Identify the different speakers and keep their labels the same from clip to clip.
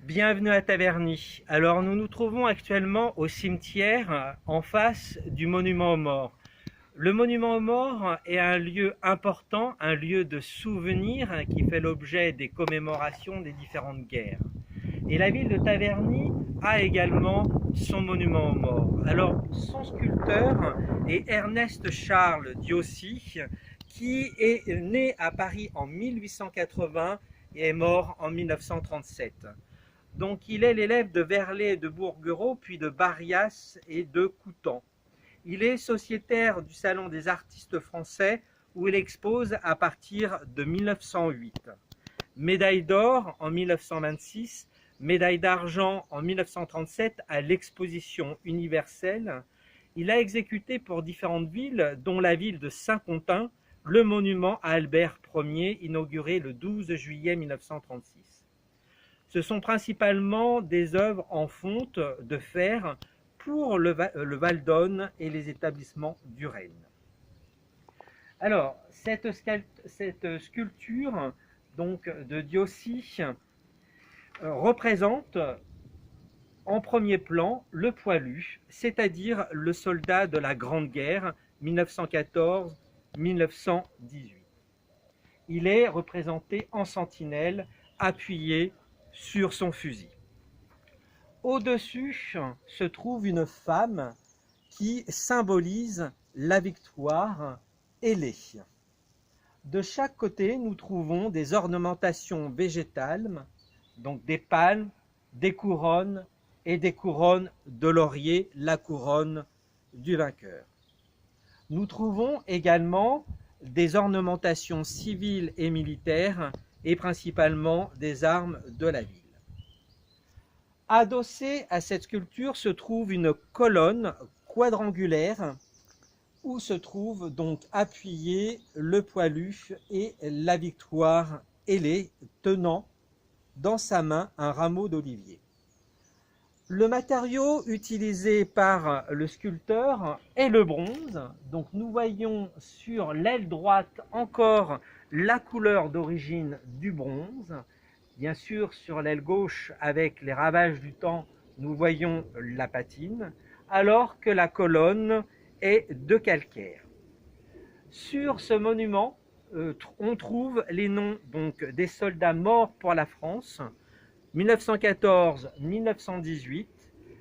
Speaker 1: Bienvenue à Taverny. Alors nous nous trouvons actuellement au cimetière en face du monument aux morts. Le monument aux morts est un lieu important, un lieu de souvenir qui fait l'objet des commémorations des différentes guerres. Et la ville de Taverny a également son monument aux morts. Alors son sculpteur est Ernest Charles Diossi, qui est né à Paris en 1880 et est mort en 1937. Donc il est l'élève de Verlet et de Bourguereau, puis de Barrias et de Coutan. Il est sociétaire du Salon des artistes français où il expose à partir de 1908. Médaille d'or en 1926, médaille d'argent en 1937 à l'exposition universelle. Il a exécuté pour différentes villes, dont la ville de Saint-Quentin, le monument à Albert Ier, inauguré le 12 juillet 1936. Ce sont principalement des œuvres en fonte de fer pour le Val d'Aune et les établissements du Rhin. Alors, cette sculpture donc, de Diossi représente en premier plan le poilu, c'est-à-dire le soldat de la Grande Guerre 1914-1918. Il est représenté en sentinelle, appuyé sur son fusil. Au-dessus se trouve une femme qui symbolise la victoire ailée. De chaque côté, nous trouvons des ornementations végétales, donc des palmes, des couronnes et des couronnes de laurier, la couronne du vainqueur. Nous trouvons également des ornementations civiles et militaires et principalement des armes de la ville. Adossée à cette sculpture se trouve une colonne quadrangulaire où se trouve donc appuyé le poilu et la victoire ailée tenant dans sa main un rameau d'olivier. Le matériau utilisé par le sculpteur est le bronze. Donc nous voyons sur l'aile droite encore la couleur d'origine du bronze. Bien sûr, sur l'aile gauche, avec les ravages du temps, nous voyons la patine, alors que la colonne est de calcaire. Sur ce monument, on trouve les noms donc, des soldats morts pour la France, 1914-1918,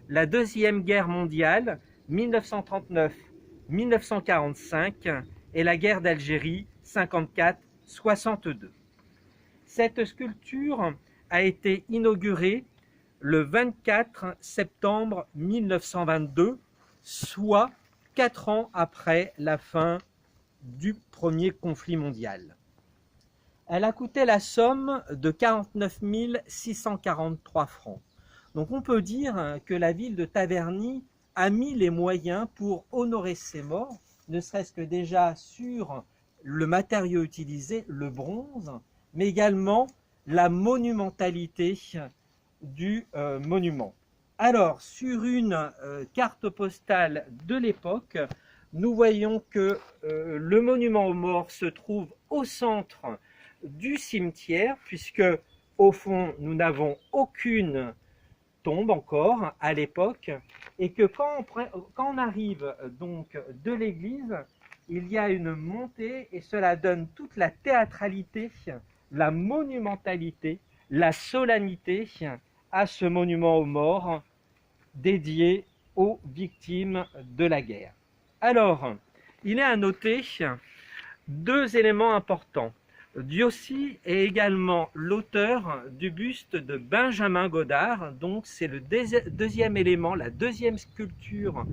Speaker 1: la Deuxième Guerre mondiale, 1939-1945, et la guerre d'Algérie, 54-62. Cette sculpture a été inaugurée le 24 septembre 1922, soit 4 ans après la fin du premier conflit mondial. Elle a coûté la somme de 49 643 francs. Donc on peut dire que la ville de Taverny a mis les moyens pour honorer ses morts, ne serait-ce que déjà sur le matériau utilisé, le bronze, mais également la monumentalité du monument. Alors, sur une carte postale de l'époque, nous voyons que le monument aux morts se trouve au centre du cimetière, puisque au fond, nous n'avons aucune tombe encore à l'époque, et que quand on arrive donc de l'église, il y a une montée, et cela donne toute la théâtralité, la monumentalité, la solennité à ce monument aux morts dédié aux victimes de la guerre. Alors, il est à noter 2 éléments importants. Diossi est également l'auteur du buste de Benjamin Godard, donc c'est le deuxième élément, la deuxième sculpture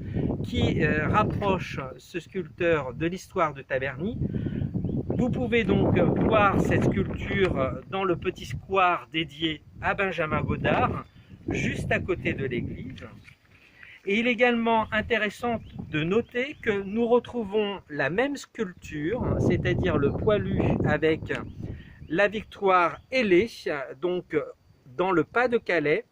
Speaker 1: qui rapproche ce sculpteur de l'histoire de Taverny. Vous pouvez donc voir cette sculpture dans le petit square dédié à Benjamin Godard, juste à côté de l'église. Et il est également intéressant de noter que nous retrouvons la même sculpture, c'est-à-dire le poilu avec la victoire ailée, donc dans le Pas-de-Calais,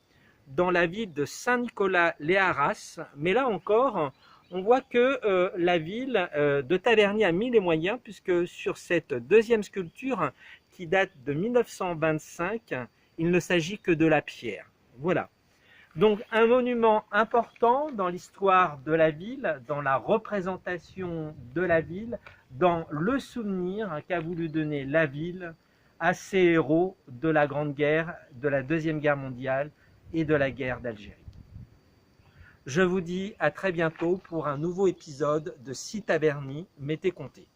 Speaker 1: dans la ville de Saint-Nicolas-les-Arras. Mais là encore, on voit que la ville de Taverny a mis les moyens, puisque sur cette deuxième sculpture, qui date de 1925, il ne s'agit que de la pierre. Voilà. Donc un monument important dans l'histoire de la ville, dans la représentation de la ville, dans le souvenir qu'a voulu donner la ville à ces héros de la Grande Guerre, de la Deuxième Guerre mondiale et de la guerre d'Algérie. Je vous dis à très bientôt pour un nouveau épisode de Si Taverny m'était compté.